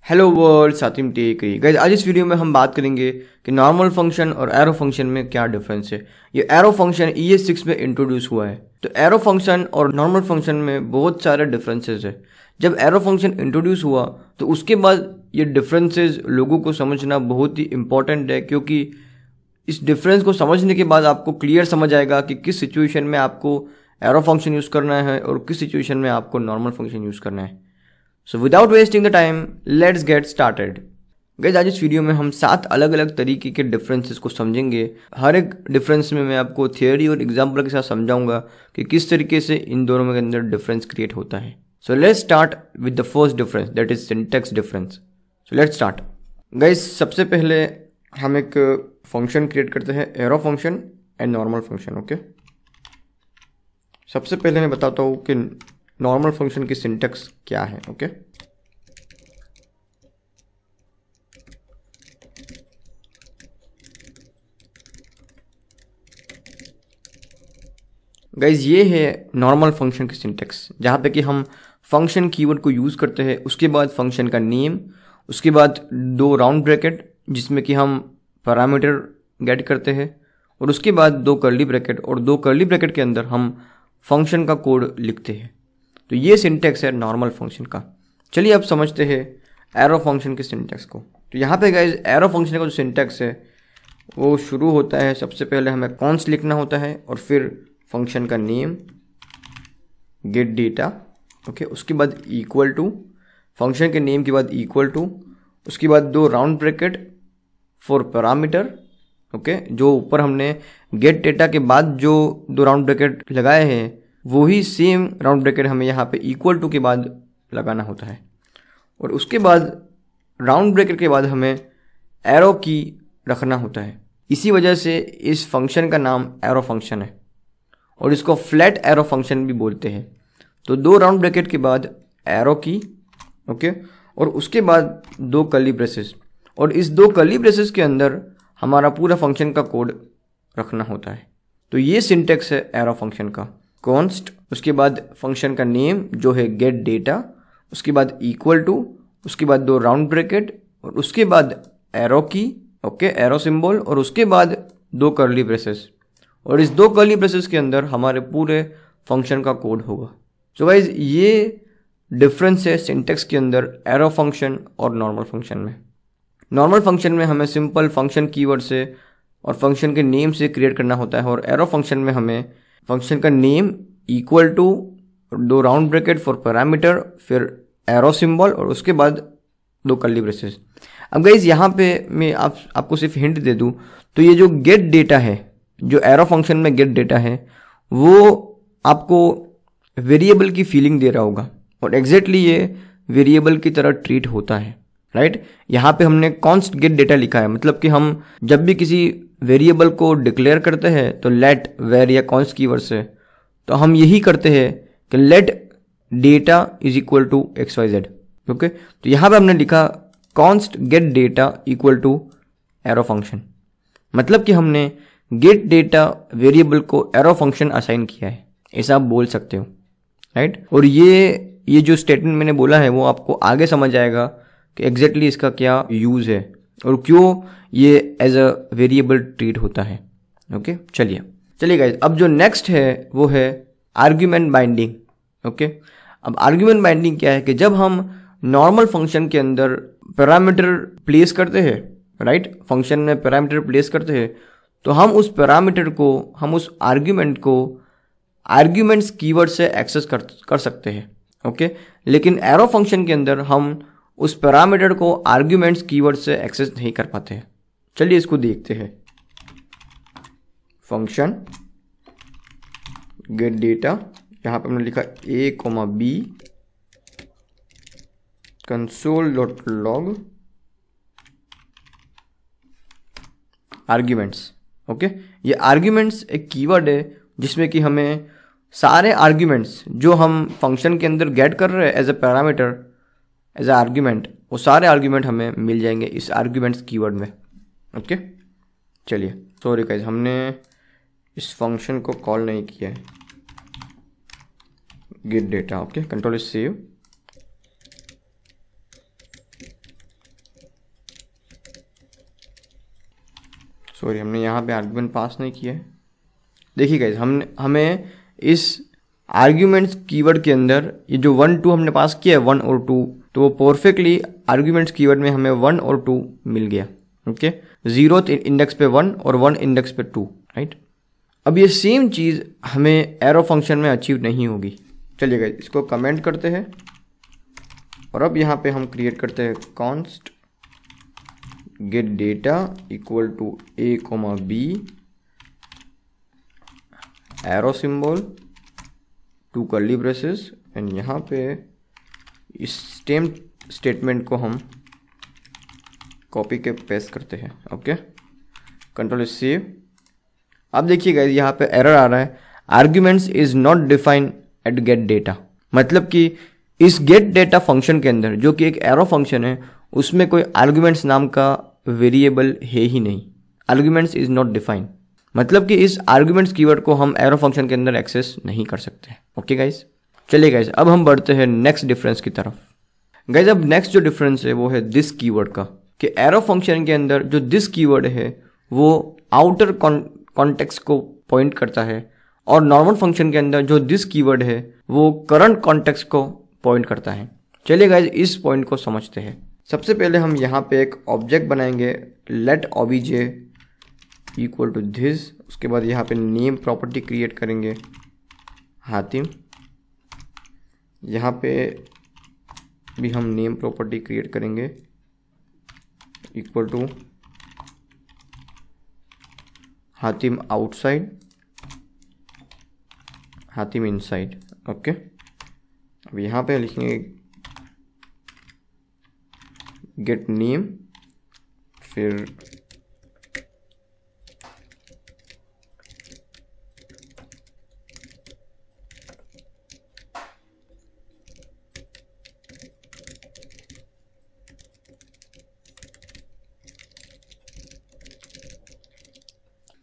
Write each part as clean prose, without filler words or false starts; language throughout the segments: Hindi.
हेलो वर्ल्ड, सातिम टेक गाइस। आज इस वीडियो में हम बात करेंगे कि नॉर्मल फंक्शन और एरो फंक्शन में क्या डिफरेंस है। ये एरो फंक्शन ES6 में इंट्रोड्यूस हुआ है। तो एरो फंक्शन और नॉर्मल फंक्शन में बहुत सारे डिफरेंसेस है। जब एरो फंक्शन इंट्रोड्यूस हुआ तो उसके बाद ये डिफरेंसेस लोगों को समझना बहुत ही इंपॉर्टेंट है, क्योंकि इस डिफरेंस को समझने के बाद आपको क्लियर समझ आएगा कि किस सिचुएशन में आपको एरो फंक्शन यूज़ करना है और किस सिचुएशन में आपको नॉर्मल फंक्शन यूज़ करना है। So without wasting the time let's get started. Guys, आज इस वीडियो में हम 7 अलग अलग तरीके के डिफरेंसेस को समझेंगे। हर एक डिफरेंस में मैं आपको थियोरी और एग्जाम्पल के साथ समझाऊंगा कि किस तरीके से इन दोनों के अंदर डिफरेंस क्रिएट होता है। So let's start with the first difference, that is syntax difference. So let's start. Guys, सबसे पहले हम एक फंक्शन क्रिएट करते हैं, arrow function and normal function. Okay, सबसे पहले मैं बताता हूँ कि नॉर्मल फंक्शन की सिंटैक्स क्या है। ओके, गाइज ये है नॉर्मल फंक्शन की सिंटैक्स, जहाँ पे कि हम फंक्शन कीवर्ड को यूज़ करते हैं, उसके बाद फंक्शन का नेम, उसके बाद 2 राउंड ब्रैकेट जिसमें कि हम पैरामीटर गेट करते हैं, और उसके बाद 2 कर्ली ब्रैकेट, और 2 कर्ली ब्रैकेट के अंदर हम फंक्शन का कोड लिखते हैं। तो ये सिंटैक्स है नॉर्मल फंक्शन का। चलिए अब समझते हैं एरो फंक्शन के सिंटैक्स को। तो यहाँ पे गाइज एरो फंक्शन का जो सिंटैक्स है वो शुरू होता है, सबसे पहले हमें कॉन्स्ट लिखना होता है और फिर फंक्शन का नेम, गेट डेटा। ओके, उसके बाद इक्वल टू, फंक्शन के नेम के बाद इक्वल टू, उसके बाद 2 round bracket for parameter. Okay, जो ऊपर हमने गेट डेटा के बाद जो 2 राउंड ब्रैकेट लगाए हैं वही सेम राउंड ब्रैकेट हमें यहाँ पे इक्वल टू के बाद लगाना होता है, और उसके बाद राउंड ब्रैकेट के बाद हमें एरो की रखना होता है। इसी वजह से इस फंक्शन का नाम एरो फंक्शन है, और इसको फ्लैट एरो फंक्शन भी बोलते हैं। तो 2 राउंड ब्रैकेट के बाद एरो की, ओके, और उसके बाद 2 कर्ली ब्रेसेस, और इस 2 कर्ली ब्रेसेस के अंदर हमारा पूरा फंक्शन का कोड रखना होता है। तो ये सिंटैक्स है एरो फंक्शन का। कॉन्स्ट, उसके बाद फंक्शन का नेम जो है गेट डेटा, उसके बाद इक्वल टू, उसके बाद 2 राउंड ब्रैकेट, और उसके बाद एरो की, ओके, एरो सिंबल, और उसके बाद 2 कर्ली ब्रेसेस, और इस 2 कर्ली ब्रेसेस के अंदर हमारे पूरे फंक्शन का कोड होगा। सो गाइज ये डिफरेंस है सिंटैक्स के अंदर एरो फंक्शन और नॉर्मल फंक्शन में। नॉर्मल फंक्शन में हमें सिंपल फंक्शन कीवर्ड से और फंक्शन के नेम से क्रिएट करना होता है, और एरो फंक्शन में हमें फंक्शन का name equal to 2 round bracket for parameter, फिर एरो सिंबल, और उसके बाद 2 कर्ली ब्रेसेस। अब गाइज यहाँ पे मैं आपको सिर्फ हिंट दे दूँ तो ये जो गेट डेटा है, जो एरो फंक्शन में गेट डेटा है, वो आपको वेरिएबल की फीलिंग दे रहा होगा, और एग्जैक्टली ये वेरिएबल की तरह ट्रीट होता है, राइट। यहाँ पे हमने कॉन्स्ट गेट डेटा लिखा है, मतलब कि हम जब भी किसी वेरिएबल को डिक्लेयर करते हैं तो लेट वेर या कॉन्स्ट कीवर्ड से, तो हम यही करते हैं कि let data is equal to XYZ। Okay, तो यहाँ पे हमने लिखा const get data equal to arrow function, मतलब कि हमने गेट डेटा वेरिएबल को एरो फंक्शन असाइन किया है, ऐसा आप बोल सकते हो, राइट। और ये जो स्टेटमेंट मैंने बोला है वो आपको आगे समझ आएगा कि एग्जैक्टली इसका क्या यूज है और क्यों ये एज अ वेरिएबल ट्रीट होता है। ओके, चलिए गाइस, अब जो नेक्स्ट है वो है आर्ग्यूमेंट बाइंडिंग। ओके, अब आर्ग्यूमेंट बाइंडिंग क्या है कि जब हम नॉर्मल फंक्शन के अंदर पैरामीटर प्लेस करते हैं, राइट, फंक्शन में पैरामीटर प्लेस करते हैं, तो हम उस पैरामीटर को, हम उस आर्ग्यूमेंट को आर्ग्यूमेंट्स कीवर्ड से एक्सेस कर सकते हैं। ओके, लेकिन एरो फंक्शन के अंदर हम उस पैरामीटर को आर्ग्यूमेंट्स कीवर्ड से एक्सेस नहीं कर पाते हैं। चलिए इसको देखते हैं। फंक्शन गेट डेटा, यहाँ पे हमने लिखा a,b console.log आर्ग्यूमेंट्स। ओके, ये आर्ग्यूमेंट्स एक कीवर्ड है जिसमें कि हमें सारे आर्ग्यूमेंट्स जो हम फंक्शन के अंदर गेट कर रहे हैं as a parameter, as a argument, वो सारे आर्ग्यूमेंट हमें मिल जाएंगे इस आर्ग्यूमेंट्स कीवर्ड में। ओके, चलिए, सॉरी गाइस, हमने इस फंक्शन को कॉल नहीं किया है, get data. Okay, control save. Sorry, हमने यहाँ पे आर्ग्यूमेंट पास नहीं किया है। देखिए गाइज, हमें इस आर्ग्यूमेंट्स कीवर्ड के अंदर ये जो 1 2 हमने पास किया है 1 और 2, तो वो परफेक्टली आर्ग्यूमेंट्स कीवर्ड में हमें 1 और 2 मिल गया। ओके, 0th इंडेक्स पे 1 और 1 इंडेक्स पे 2, राइट। अब ये सेम चीज़ हमें एरो फंक्शन में अचीव नहीं होगी। चलिए गाइज, इसको कमेंट करते हैं और अब यहाँ पे हम क्रिएट करते हैं const get data equal to a, b arrow symbol 2 curly braces and यहाँ पे इस सेम स्टेटमेंट को हम कॉपी के पेस्ट करते हैं। Okay, control save. अब देखिए गाइस, यहाँ पे एरर आ रहा है, arguments is not defined at gate data. मतलब कि इस गेट डेटा फंक्शन के अंदर, जो कि एक एरो फंक्शन है, उसमें कोई आर्ग्यूमेंट्स नाम का वेरिएबल है ही नहीं। आर्ग्यूमेंट्स इज नॉट डिफाइंड, मतलब कि इस आर्ग्यूमेंट्स कीवर्ड को हम एरो फंक्शन के अंदर एक्सेस नहीं कर सकते। ओके गाइस, चलिए गाइस, अब हम बढ़ते हैं नेक्स्ट डिफरेंस की तरफ। गाइस, अब नेक्स्ट जो डिफरेंस है वो है दिस कीवर्ड का, कि एरो फंक्शन के अंदर जो दिस कीवर्ड है वो आउटर कॉन्टेक्स्ट को पॉइंट करता है और नॉर्मल फंक्शन के अंदर जो दिस कीवर्ड है वो करंट कॉन्टेक्स्ट को पॉइंट करता है। चलिए गाइस, इस पॉइंट को समझते हैं। सबसे पहले हम यहाँ पे एक ऑब्जेक्ट बनाएंगे, let obj equal to this. उसके बाद यहाँ पे नेम प्रॉपर्टी क्रिएट करेंगे हातिम। यहाँ पे भी हम नेम प्रॉपर्टी क्रिएट करेंगे equal to Hatim outside, Hatim inside. Okay, अब यहाँ पे लिखेंगे गेट नेम, फिर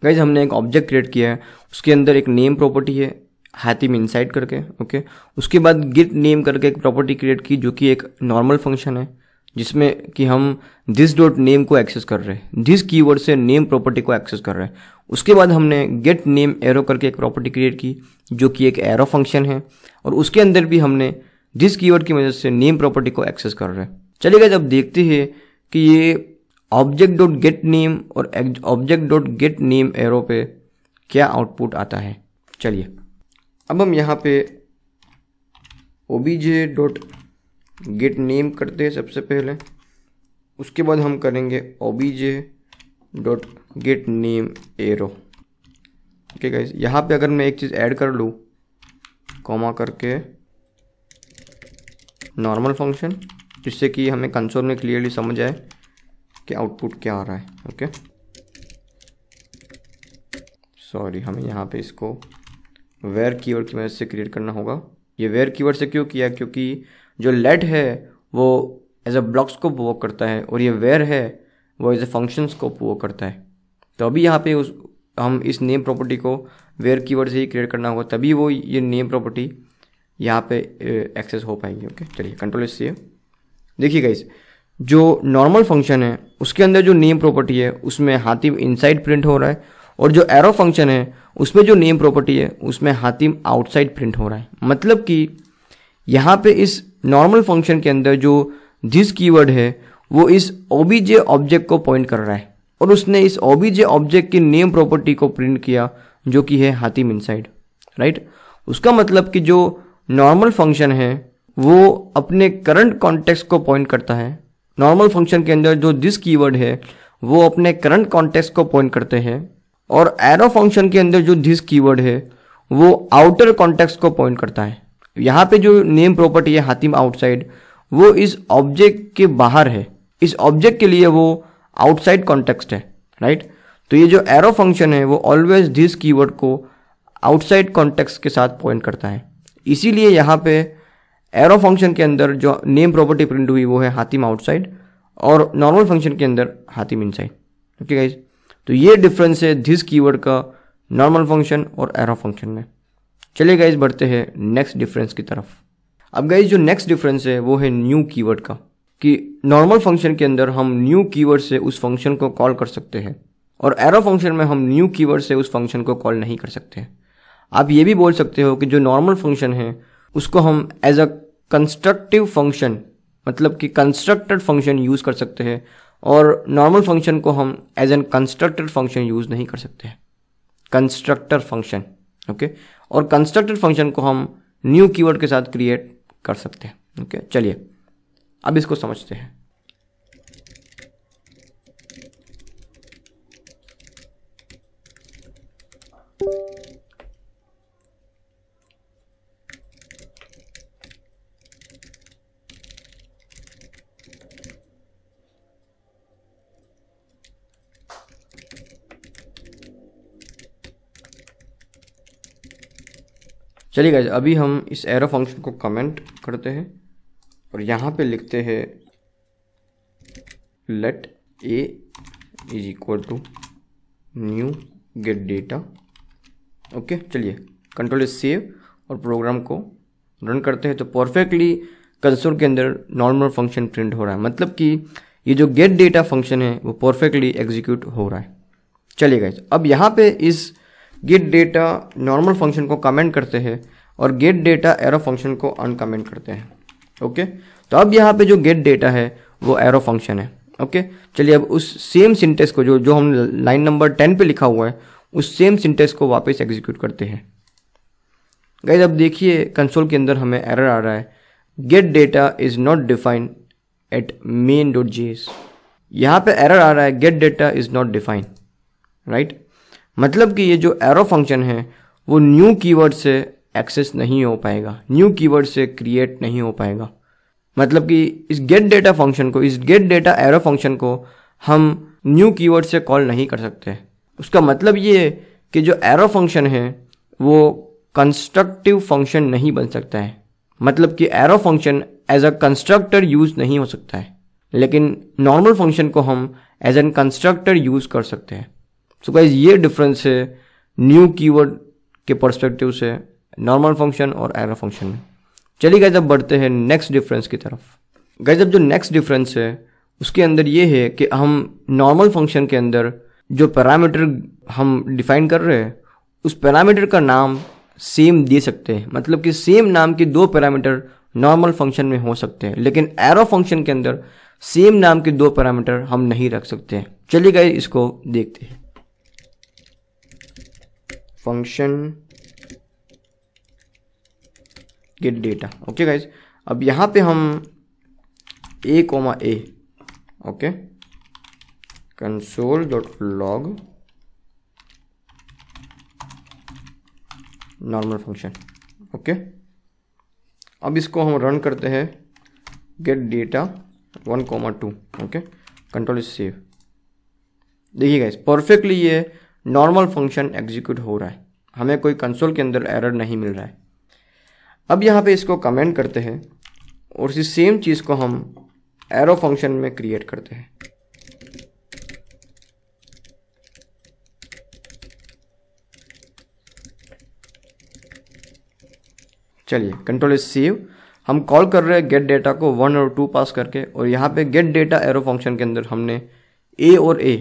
गाइज हमने एक ऑब्जेक्ट क्रिएट किया है, उसके अंदर एक नेम प्रॉपर्टी है हातिम इनसाइड करके। ओके, उसके बाद गेट नेम करके एक प्रॉपर्टी क्रिएट की जो कि एक नॉर्मल फंक्शन है, जिसमें कि हम दिस डॉट नेम को एक्सेस कर रहे हैं, दिस कीवर्ड से नेम प्रॉपर्टी को एक्सेस कर रहे हैं। उसके बाद हमने गेट नेम एरो करके एक प्रॉपर्टी क्रिएट की जो कि एक एरो फंक्शन है, और उसके अंदर भी हमने दिस कीवर्ड की मदद से नेम प्रॉपर्टी को एक्सेस कर रहे हैं। चलिए गाइस, अब देखते हैं कि ये ऑब्जेक्ट डॉट गेट नेम और object dot gate name arrow पे क्या आउटपुट आता है। चलिए, अब हम यहाँ पे obj डॉट गेट नेम करते हैं सबसे पहले। उसके बाद हम करेंगे obj dot gate name arrow. Okay guys, यहाँ पे अगर मैं एक चीज़ ऐड कर लूँ कॉमा करके नॉर्मल फंक्शन, जिससे कि हमें कंसोल में क्लियरली समझ आए कि आउटपुट क्या आ रहा है। ओके, सॉरी, हमें यहाँ पे इसको वेयर कीवर्ड की मदद से क्रिएट करना होगा। ये वेयर कीवर्ड से क्यों किया, क्योंकि जो लेट है वो एज अ ब्लॉक्स को प्रोवोक करता है और ये वेयर है वो एज अ फंक्शंस को प्रोवोक करता है। तो अभी यहाँ पे हम इस नेम प्रॉपर्टी को वेयर कीवर्ड से ही क्रिएट करना होगा, तभी वो ये नेम प्रॉपर्टी यहाँ पे एक्सेस हो पाएगी। ओके, चलिए कंट्रोल से देखिए गाइस, जो नॉर्मल फंक्शन है उसके अंदर जो नेम प्रॉपर्टी है उसमें हातिम इनसाइड प्रिंट हो रहा है, और जो एरो फंक्शन है उसमें जो नेम प्रॉपर्टी है उसमें हातिम आउटसाइड प्रिंट हो रहा है। मतलब कि यहाँ पे इस नॉर्मल फंक्शन के अंदर जो दिस कीवर्ड है वो इस obj ऑब्जेक्ट को पॉइंट कर रहा है, और उसने इस obj ऑब्जेक्ट की नेम प्रॉपर्टी को प्रिंट किया जो कि है हातिम इनसाइड, राइट। उसका मतलब कि जो नॉर्मल फंक्शन है वो अपने करंट कॉन्टेक्स्ट को पॉइंट करता है। नॉर्मल फंक्शन के अंदर जो दिस कीवर्ड है वो अपने करंट कॉन्टेक्स्ट को पॉइंट करते हैं, और एरो फंक्शन के अंदर जो दिस कीवर्ड है वो आउटर कॉन्टेक्स्ट को पॉइंट करता है। यहाँ पे जो नेम प्रॉपर्टी है हातिम आउटसाइड वो इस ऑब्जेक्ट के बाहर है, इस ऑब्जेक्ट के लिए वो आउटसाइड कॉन्टेक्स्ट है, राइट। तो ये जो एरो फंक्शन है वो ऑलवेज दिस कीवर्ड को आउटसाइड कॉन्टेक्स्ट के साथ पॉइंट करता है। इसीलिए यहाँ पे एरो फंक्शन के अंदर जो नेम प्रॉपर्टी प्रिंट हुई वो है हातिम आउटसाइड, और नॉर्मल फंक्शन के अंदर हातिम इनसाइड। ओके गाइज, तो ये डिफरेंस है दिस कीवर्ड का नॉर्मल फंक्शन और एरो फंक्शन में। चलिए गाइज, बढ़ते हैं नेक्स्ट डिफरेंस की तरफ। अब गाइज जो नेक्स्ट डिफरेंस है वो है न्यू कीवर्ड का, कि नॉर्मल फंक्शन के अंदर हम न्यू कीवर्ड से उस फंक्शन को कॉल कर सकते हैं, और एरो फंक्शन में हम न्यू कीवर्ड से उस फंक्शन को कॉल नहीं कर सकते। आप ये भी बोल सकते हो कि जो नॉर्मल फंक्शन है उसको हम एज अ कंस्ट्रक्टिव फंक्शन, मतलब कि कंस्ट्रक्टेड फंक्शन यूज़ कर सकते हैं, और नॉर्मल फंक्शन को हम as an constructed function use नहीं कर सकते हैं, कंस्ट्रक्टर फंक्शन। ओके, और कंस्ट्रक्टेड फंक्शन को हम न्यू कीवर्ड के साथ क्रिएट कर सकते हैं। ओके, चलिए अब इसको समझते हैं। चलिए गाइस, अभी हम इस एरो फंक्शन को कमेंट करते हैं और यहाँ पे लिखते हैं let a is equal to new get data. Okay, चलिए कंट्रोल इज सेव और प्रोग्राम को रन करते हैं। तो परफेक्टली कंसोल के अंदर नॉर्मल फंक्शन प्रिंट हो रहा है, मतलब कि ये जो गेट डेटा फंक्शन है वो परफेक्टली एग्जीक्यूट हो रहा है। चलिए गाइस, अब यहाँ पे इस गेट डेटा नॉर्मल फंक्शन को कमेंट करते हैं और गेट डेटा एरो फंक्शन को अनकमेंट करते हैं। ओके, तो अब यहाँ पे जो गेट डेटा है वो एरो फंक्शन है। ओके, चलिए अब उस सेम सिंटेक्स को जो हम लाइन नंबर 10 पे लिखा हुआ है उस सेम सिंटेक्स को वापस एग्जीक्यूट करते हैं। गाइस, अब देखिए कंसोल के अंदर हमें एरर आ रहा है, get data is not defined at main.js। यहाँ पे एरर आ रहा है get data is not defined, right. मतलब कि ये जो एरो फंक्शन है वो न्यू कीवर्ड से एक्सेस नहीं हो पाएगा, न्यू कीवर्ड से क्रिएट नहीं हो पाएगा। मतलब कि इस गेट डेटा फंक्शन को, इस गेट डेटा एरो फंक्शन को हम न्यू कीवर्ड से कॉल नहीं कर सकते। उसका मतलब ये है कि जो एरो फंक्शन है वो कंस्ट्रक्टिव फंक्शन नहीं बन सकता है, मतलब कि arrow function as a constructor use नहीं हो सकता है, लेकिन नॉर्मल फंक्शन को हम एज एन कंस्ट्रक्टर यूज कर सकते हैं। सो गाइस, ये डिफरेंस है न्यू कीवर्ड के पर्सपेक्टिव से नॉर्मल फंक्शन और एरो फंक्शन में। चलिए गाइस, अब बढ़ते हैं नेक्स्ट डिफरेंस की तरफ। गाइस, अब जो नेक्स्ट डिफरेंस है उसके अंदर ये है कि हम नॉर्मल फंक्शन के अंदर जो पैरामीटर हम डिफाइन कर रहे हैं उस पैरामीटर का नाम सेम दे सकते हैं, मतलब कि सेम नाम के दो पैरामीटर नॉर्मल फंक्शन में हो सकते हैं, लेकिन एरो फंक्शन के अंदर सेम नाम के दो पैरामीटर हम नहीं रख सकते हैं। चलिए गाइस, इसको देखते हैं। Function gate data. Okay guys, अब यहाँ पे हम a, okay, console.log normal function. Okay, अब इसको हम रन करते हैं gate data 1,2। Okay, control save. देखिए गाइस, परफेक्टली ये नॉर्मल फंक्शन एग्जीक्यूट हो रहा है, हमें कोई कंसोल के अंदर एरर नहीं मिल रहा है। अब यहाँ पे इसको कमेंट करते हैं और इसी सेम चीज़ को हम एरो फंक्शन में क्रिएट करते हैं। चलिए कंट्रोल इज सेव। हम कॉल कर रहे हैं गेट डेटा को 1 और 2 पास करके, और यहाँ पे गेट डेटा एरो फंक्शन के अंदर हमने a और a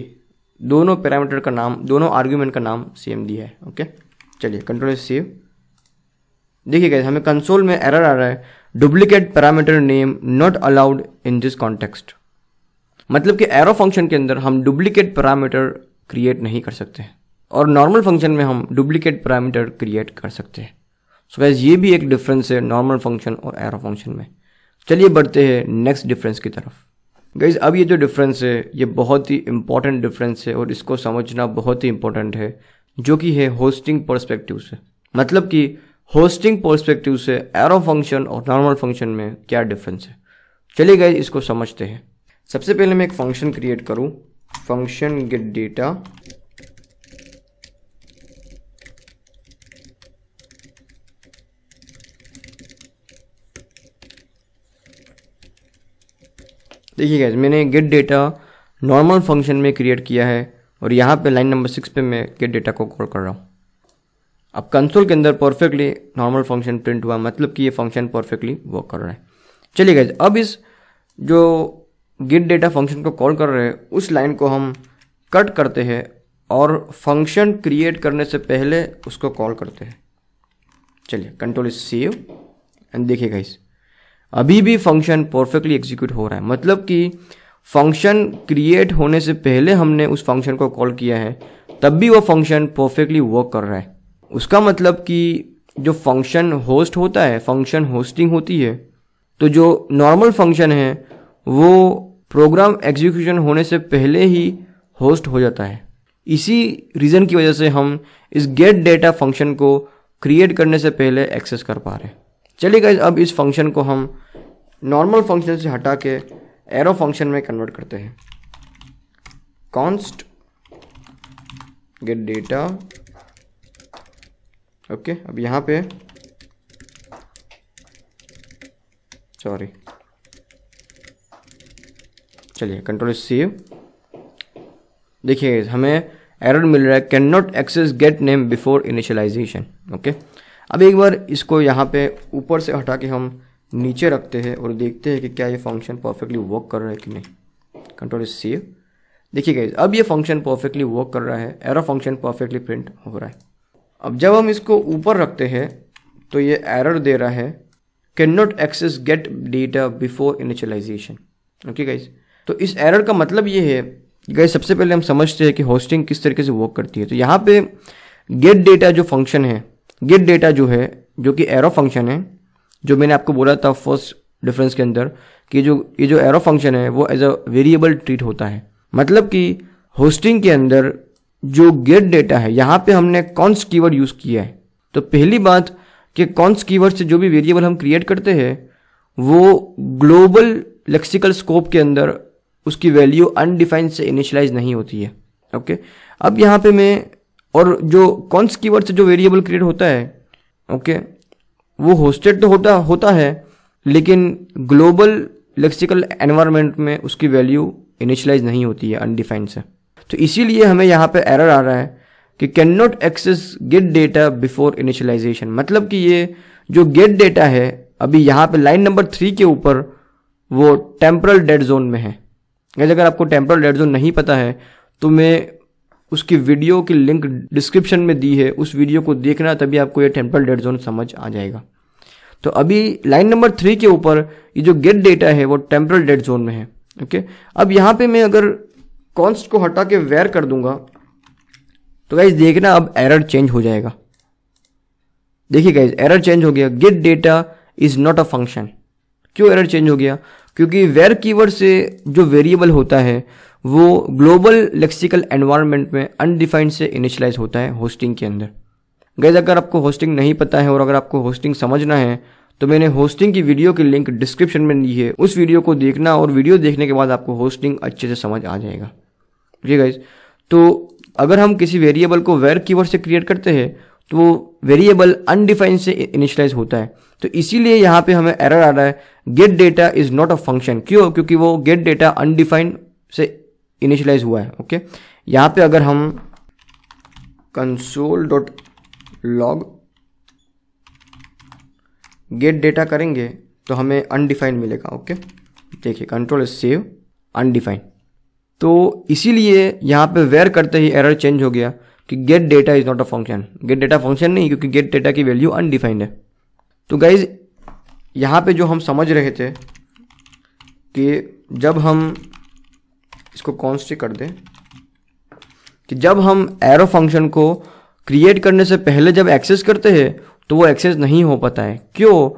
दोनों पैरामीटर का नाम, दोनों आर्ग्यूमेंट का नाम सेम दिया है। ओके, चलिए कंट्रोल इज सेव। देखिए गाइस, हमें कंसोल में एरर आ रहा है duplicate parameter name not allowed in this context. मतलब कि एरो फंक्शन के अंदर हम डुप्लीकेट पैरामीटर क्रिएट नहीं कर सकते और नॉर्मल फंक्शन में हम डुप्लीकेट पैरामीटर क्रिएट कर सकते हैं। सो गाइस, ये भी एक डिफरेंस है नॉर्मल फंक्शन और एरो फंक्शन में। चलिए बढ़ते हैं नेक्स्ट डिफरेंस की तरफ। गाइस, अब ये जो डिफरेंस है ये बहुत ही इंपॉर्टेंट डिफरेंस है और इसको समझना बहुत ही इंपॉर्टेंट है, जो कि है होस्टिंग पर्सपेक्टिव से। मतलब कि होस्टिंग पर्सपेक्टिव से एरो फंक्शन और नॉर्मल फंक्शन में क्या डिफरेंस है। चलिए गाइस, इसको समझते हैं। सबसे पहले मैं एक फंक्शन क्रिएट करूं, फंक्शन गेट डेटा। देखिए गाइस, मैंने गेट डेटा नॉर्मल फंक्शन में क्रिएट किया है और यहाँ पे लाइन नंबर 6 पे मैं गेट डेटा को कॉल कर रहा हूँ। अब कंसोल के अंदर परफेक्टली नॉर्मल फंक्शन प्रिंट हुआ, मतलब कि ये फंक्शन परफेक्टली वर्क कर रहा है। चलिए गाइस, अब इस जो गेट डेटा फंक्शन को कॉल कर रहे हैं उस लाइन को हम कट करते हैं और फंक्शन क्रिएट करने से पहले उसको कॉल करते हैं। चलिए कंट्रोल सेव एंड देखिए गाइस, अभी भी फंक्शन परफेक्टली एग्जीक्यूट हो रहा है। मतलब कि फंक्शन क्रिएट होने से पहले हमने उस फंक्शन को कॉल किया है, तब भी वो फंक्शन परफेक्टली वर्क कर रहा है। उसका मतलब कि जो फंक्शन होस्ट होता है, फंक्शन होस्टिंग होती है, तो जो नॉर्मल फंक्शन है वो प्रोग्राम एग्जीक्यूशन होने से पहले ही होस्ट हो जाता है। इसी रीज़न की वजह से हम इस गेट डेटा फंक्शन को क्रिएट करने से पहले एक्सेस कर पा रहे हैं। चलिए गाइस, अब इस फंक्शन को हम नॉर्मल फंक्शन से हटा के एरो फंक्शन में कन्वर्ट करते हैं। Const get data, okay. अब यहाँ पे सॉरी, चलिए कंट्रोल सेव। देखिए हमें एरर मिल रहा है, cannot access get name before initialization, okay. अब एक बार इसको यहाँ पे ऊपर से हटा के हम नीचे रखते हैं और देखते हैं कि क्या ये फंक्शन परफेक्टली वर्क कर रहा है कि नहीं। Control save. देखिए गाइस, अब ये फंक्शन परफेक्टली वर्क कर रहा है, एरर फंक्शन परफेक्टली प्रिंट हो रहा है। अब जब हम इसको ऊपर रखते हैं तो ये एरर दे रहा है, cannot access get data before initialization, okay guys. तो इस एरर का मतलब ये है गाइस, सबसे पहले हम समझते हैं कि होस्टिंग किस तरीके से वर्क करती है। तो यहाँ पे गेट डेटा जो फंक्शन है, गेट डेटा जो है, जो कि एरो फंक्शन है, जो मैंने आपको बोला था फर्स्ट डिफरेंस के अंदर कि ये जो एरो फंक्शन है वो एज अ वेरिएबल ट्रीट होता है। मतलब कि होस्टिंग के अंदर जो गेट डेटा है, यहाँ पे हमने कॉन्स्ट कीवर्ड यूज किया है। तो पहली बात कि कॉन्स्ट कीवर्ड से जो भी वेरिएबल हम क्रिएट करते हैं वो ग्लोबल लेक्सिकल स्कोप के अंदर उसकी वैल्यू अनडिफाइंड से इनिशियलाइज नहीं होती है, ओके। अब यहाँ पे मैं, और जो कॉन्स्ट कीवर्ड से जो वेरिएबल क्रिएट होता है, ओके, वो होस्टेड तो होता है, लेकिन ग्लोबल लेक्सिकल एनवायरनमेंट में उसकी वैल्यू इनिशियलाइज नहीं होती है अनडिफाइंड से। तो इसीलिए हमें यहाँ पे एरर आ रहा है कि cannot access get data before initialization. मतलब कि ये जो गेट डेटा है अभी यहाँ पे लाइन नंबर 3 के ऊपर वो टेम्परल डेड जोन में है। अगर आपको टेम्परल डेड जोन नहीं पता है तो मैं उसकी वीडियो की लिंक डिस्क्रिप्शन में दी है, उस वीडियो को देखना, तभी आपको ये टेम्परल डेड जोन समझ आ जाएगा। तो अभी लाइन नंबर 3 के ऊपर ये जो गेट डेटा है वो टेम्परल डेड जोन में है, ओके। अब यहाँ पे मैं अगर कॉन्स्ट को हटा के वेयर कर दूंगा तो गाइस देखना अब एरर चेंज हो जाएगा। देखिए गाइस, एरर चेंज हो गया, gate data is not a function. क्यों एरर चेंज हो गया? क्योंकि वेयर कीवर्ड से जो वेरिएबल होता है वो ग्लोबल लेक्सिकल एनवायरनमेंट में अनडिफाइंड से इनिशियलाइज होता है होस्टिंग के अंदर। गाइस अगर आपको होस्टिंग नहीं पता है और अगर आपको होस्टिंग समझना है तो मैंने होस्टिंग की वीडियो की लिंक डिस्क्रिप्शन में दी है, उस वीडियो को देखना और वीडियो देखने के बाद आपको होस्टिंग अच्छे से समझ आ जाएगा। ठीक है गाइस, तो अगर हम किसी वेरिएबल को वेयर कीवर्ड से क्रिएट करते हैं तो वो वेरिएबल अनडिफाइंड से इनिशियलाइज होता है। तो इसीलिए यहाँ पे हमें एरर आ रहा है, get data is not a function. क्यों? क्योंकि वो गेट डेटा अनडिफाइंड से इनिशियलाइज हुआ है, ओके। यहाँ पे अगर हम console.log गेट डेटा करेंगे तो हमें अनडिफाइंड मिलेगा, ओके। देखिए कंट्रोल सेव अनडिफाइंड। तो इसीलिए यहाँ पे वेयर करते ही एरर चेंज हो गया कि gate data is not a function. Gate data function नहीं, क्योंकि गेट डेटा की वैल्यू अनडिफाइंड है। तो गाइज यहाँ पे जो हम समझ रहे थे कि जब हम इसको कॉन्स्ट कर दें कि जब हम एरो फंक्शन को क्रिएट करने से पहले जब एक्सेस करते हैं तो वो एक्सेस नहीं हो पाता है। क्यों?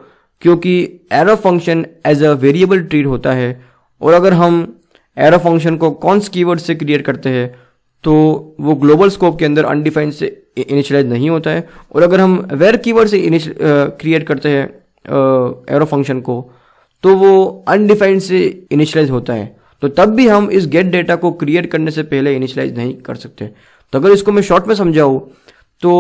क्योंकि arrow function as a variable treat होता है और अगर हम एरो फंक्शन को कॉन्स्ट कीवर्ड से क्रिएट करते हैं तो वो ग्लोबल स्कोप के अंदर अनडिफाइंड से इनिशियलाइज नहीं होता है। और अगर हम वेयर कीवर्ड से क्रिएट करते हैं एरो फंक्शन को तो वो अनडिफाइंड से इनिशियलाइज होता है। तो तब भी हम इस गेट डेटा को क्रिएट करने से पहले इनिशियलाइज नहीं कर सकते। तो अगर इसको मैं शॉर्ट में समझाऊँ तो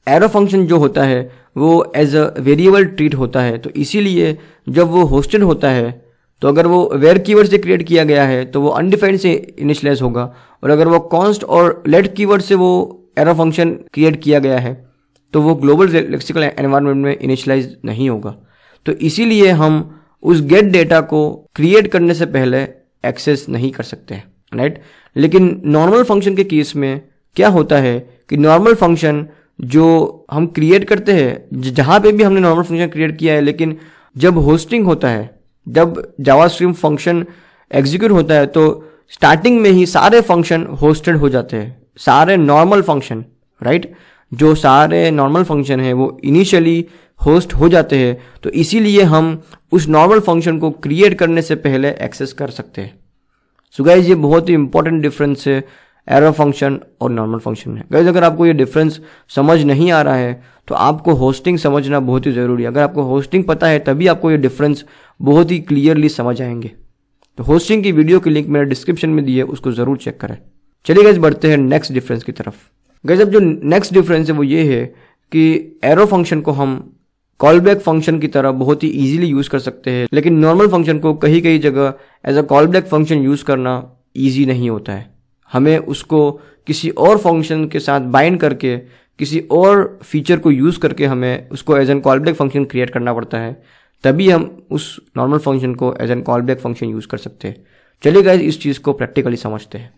एरो फंक्शन जो होता है वो एज अ वेरिएबल ट्रीट होता है। तो इसीलिए जब वो होस्टेड होता है तो अगर वो वेयर कीवर्ड से क्रिएट किया गया है तो वो अनडिफाइंड से इनिशियलाइज होगा, और अगर वो कॉन्स्ट और लेट कीवर्ड से वो एरो फंक्शन क्रिएट किया गया है तो वो ग्लोबल लेक्सिकल एनवायरनमेंट में इनिशियलाइज नहीं होगा। तो इसीलिए हम उस गेट डेटा को क्रिएट करने से पहले एक्सेस नहीं कर सकते हैं, राइट। लेकिन नॉर्मल फंक्शन के केस में क्या होता है कि नॉर्मल फंक्शन जो हम क्रिएट करते हैं, जहाँ पे भी हमने नॉर्मल फंक्शन क्रिएट किया है, लेकिन जब होस्टिंग होता है, जब जावास्क्रिप्ट फंक्शन एग्जीक्यूट होता है, तो स्टार्टिंग में ही सारे फंक्शन होस्टेड हो जाते हैं, सारे नॉर्मल फंक्शन, राइट। जो सारे नॉर्मल फंक्शन है वो इनिशियली होस्ट हो जाते हैं, तो इसीलिए हम उस नॉर्मल फंक्शन को क्रिएट करने से पहले एक्सेस कर सकते हैं। सो गाइज ये बहुत ही इंपॉर्टेंट डिफरेंस है एरर फंक्शन और नॉर्मल फंक्शन है। गाइज अगर आपको ये डिफरेंस समझ नहीं आ रहा है तो आपको होस्टिंग समझना बहुत ही ज़रूरी है। अगर आपको होस्टिंग पता है तभी आपको ये डिफरेंस बहुत ही क्लियरली समझ आएंगे। तो होस्टिंग की वीडियो की लिंक मेरे डिस्क्रिप्शन में दी है, उसको ज़रूर चेक करें। चलिए गाइज बढ़ते हैं नेक्स्ट डिफरेंस की तरफ। गाइज अब जो नेक्स्ट डिफरेंस है वो ये है कि एरो फंक्शन को हम कॉल बैक फंक्शन की तरह बहुत ही इजीली यूज़ कर सकते हैं, लेकिन नॉर्मल फंक्शन को कहीं कहीं जगह as a callback function use करना ईजी नहीं होता है। हमें उसको किसी और फंक्शन के साथ बाइंड करके, किसी और फीचर को यूज़ करके हमें उसको as an callback function create करना पड़ता है, तभी हम उस नॉर्मल फंक्शन को as an callback function use कर सकते हैं। चलिए गाइस इस चीज़ को प्रैक्टिकली समझते हैं।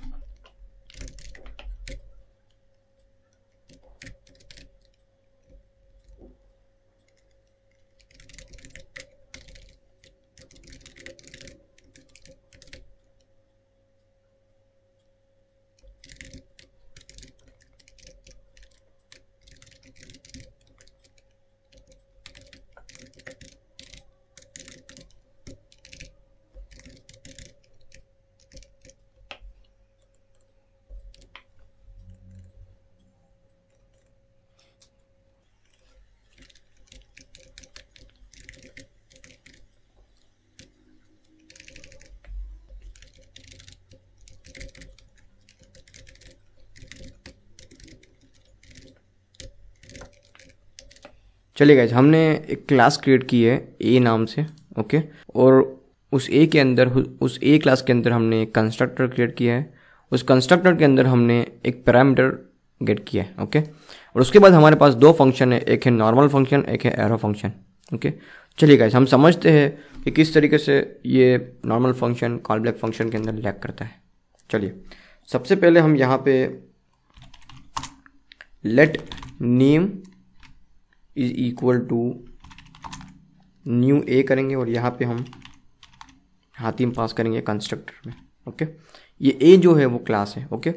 चलिए गाइज हमने एक क्लास क्रिएट की है ए नाम से, ओके। और उस ए के अंदर, उस ए क्लास के अंदर हमने एक कंस्ट्रक्टर क्रिएट किया है। उस कंस्ट्रक्टर के अंदर हमने एक पैरामीटर गेट किया है, ओके। और उसके बाद हमारे पास दो फंक्शन है, एक है नॉर्मल फंक्शन, एक है एरो फंक्शन, ओके। चलिए गाइज हम समझते हैं कि किस तरीके से ये normal function call back function के अंदर लैग करता है। चलिए सबसे पहले हम यहाँ पे let name is equal to new A करेंगे और यहाँ पे हम हातिम पास करेंगे कंस्ट्रक्टर में, ओके। ये ए जो है वो क्लास है, ओके।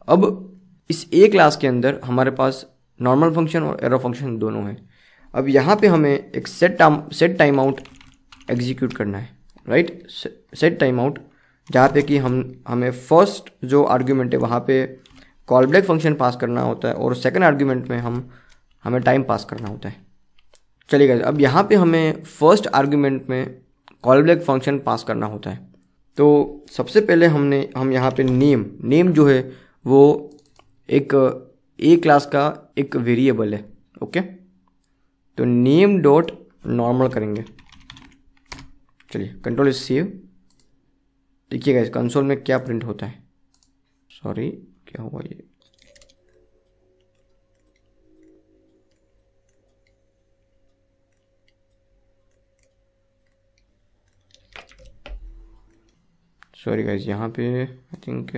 अब इस ए क्लास के अंदर हमारे पास नॉर्मल फंक्शन और एरो फंक्शन दोनों हैं। अब यहाँ पे हमें एक सेट टाइम आउट एग्जीक्यूट करना है, राइट। सेट टाइम आउट जहाँ पे कि हमें फर्स्ट जो आर्ग्यूमेंट है वहाँ पे कॉल बैक फंक्शन पास करना होता है और सेकंड आर्ग्यूमेंट में हमें टाइम पास करना होता है। चलिए गाइस अब यहाँ पे हमें फर्स्ट आर्ग्यूमेंट में कॉल बैक फंक्शन पास करना होता है। तो सबसे पहले हम यहाँ पे नेम जो है वो एक ए क्लास का एक वेरिएबल है, ओके। तो नेम डॉट नॉर्मल करेंगे। चलिए कंट्रोल इज सेव। देखिए गाइस कंसोल में क्या प्रिंट होता है। सॉरी क्या हुआ ये, सॉरी गाइज यहाँ पे आई थिंक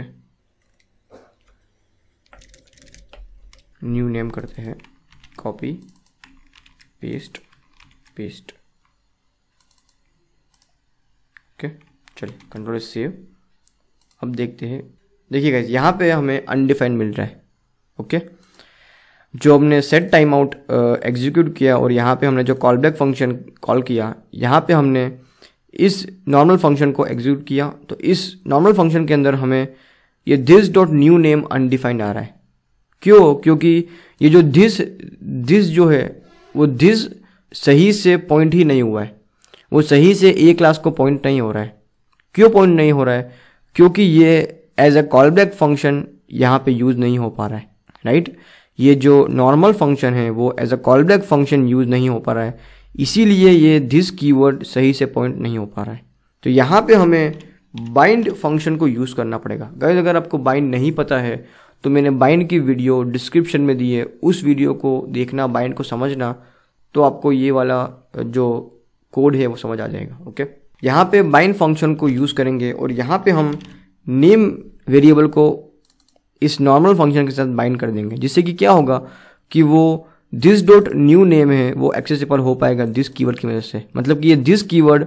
न्यू नेम करते हैं, कॉपी पेस्ट, ओके। चलिए कंट्रोल सेव। अब देखते हैं, देखिए गाइज यहाँ पे हमें अनडिफाइंड मिल रहा है, ओके। जो हमने सेट टाइम आउट एग्जीक्यूट किया और यहाँ पे हमने जो कॉल बैक फंक्शन कॉल किया, यहाँ पे हमने इस नॉर्मल फंक्शन को एग्जीक्यूट किया। तो इस नॉर्मल फंक्शन के अंदर हमें ये this dot new name undefined आ रहा है। क्यों? क्योंकि ये जो दिस जो है वो दिस सही से पॉइंट ही नहीं हुआ है, वो सही से ए क्लास को पॉइंट नहीं हो रहा है। क्यों पॉइंट नहीं हो रहा है? क्योंकि ये as a callback function यहाँ पे यूज नहीं हो पा रहा है, राइट। ये जो नॉर्मल फंक्शन है वो as a callback function use नहीं हो पा रहा है, इसीलिए ये दिस कीवर्ड सही से पॉइंट नहीं हो पा रहा है। तो यहाँ पे हमें बाइंड फंक्शन को यूज़ करना पड़ेगा। गाइस अगर आपको बाइंड नहीं पता है तो मैंने बाइंड की वीडियो डिस्क्रिप्शन में दी है, उस वीडियो को देखना, बाइंड को समझना, तो आपको ये वाला जो कोड है वो समझ आ जाएगा, ओके। यहाँ पे बाइंड फंक्शन को यूज़ करेंगे और यहाँ पे हम नेम वेरिएबल को इस नॉर्मल फंक्शन के साथ बाइंड कर देंगे, जिससे कि क्या होगा कि वो दिस डॉट न्यू नेम है वो एक्सेसिबल हो पाएगा दिस कीवर्ड की वजह से। मतलब कि ये दिस कीवर्ड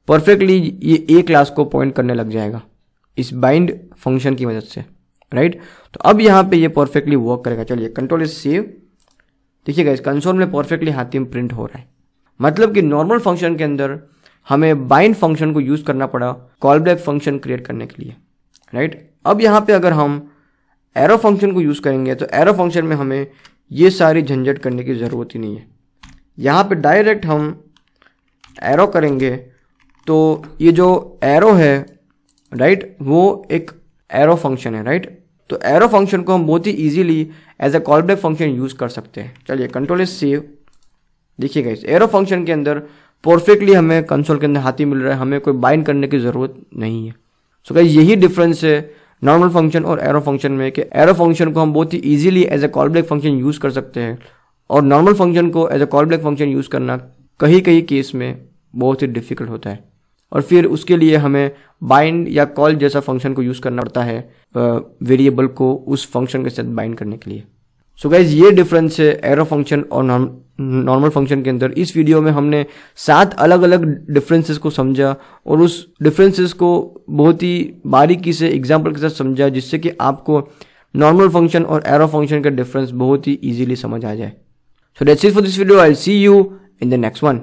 परफेक्टली ये ए क्लास को पॉइंट करने लग जाएगा इस बाइंड फंक्शन की मदद से, राइट। तो अब यहाँ पे ये परफेक्टली वर्क करेगा। चलिए कंट्रोल इज सेव, देखिएगा इस कंसोल में परफेक्टली हातिम प्रिंट हो रहा है। मतलब कि नॉर्मल फंक्शन के अंदर हमें बाइंड फंक्शन को यूज करना पड़ा कॉल बैक फंक्शन क्रिएट करने के लिए, राइट। अब यहाँ पे अगर हम एरो फंक्शन को यूज करेंगे तो एरो फंक्शन में हमें ये सारी झंझट करने की जरूरत ही नहीं है। यहाँ पे डायरेक्ट हम एरो करेंगे तो ये जो एरो है, राइट, वो एक एरो फंक्शन है, राइट। तो एरो फंक्शन को हम बहुत ही easily as a callback function use कर सकते हैं। चलिए कंट्रोल इज सेव, देखिएगा इस एरो फंक्शन के अंदर परफेक्टली हमें कंसोल के अंदर हाथी मिल रहा है, हमें कोई बाइंड करने की जरूरत नहीं है। सो गाइस यही डिफरेंस है नॉर्मल फंक्शन और एरो फंक्शन में कि एरो फंक्शन को हम बहुत ही easily as a callback function use कर सकते हैं और नॉर्मल फंक्शन को as a callback function use करना कहीं कहीं केस में बहुत ही डिफिकल्ट होता है और फिर उसके लिए हमें बाइंड या कॉल जैसा फंक्शन को यूज करना पड़ता है वेरिएबल को उस फंक्शन के साथ बाइंड करने के लिए। सो गाइज ये डिफरेंस है एरो फंक्शन और नॉर्मल फंक्शन के अंदर। इस वीडियो में हमने 7 अलग अलग डिफरेंसेस को समझा और उस डिफरेंसेस को बहुत ही बारीकी से एग्जांपल के साथ समझा, जिससे कि आपको नॉर्मल फंक्शन और एरो फंक्शन का डिफरेंस बहुत ही इजीली समझ आ जाए। So that's it for this video, I will see you in the next one.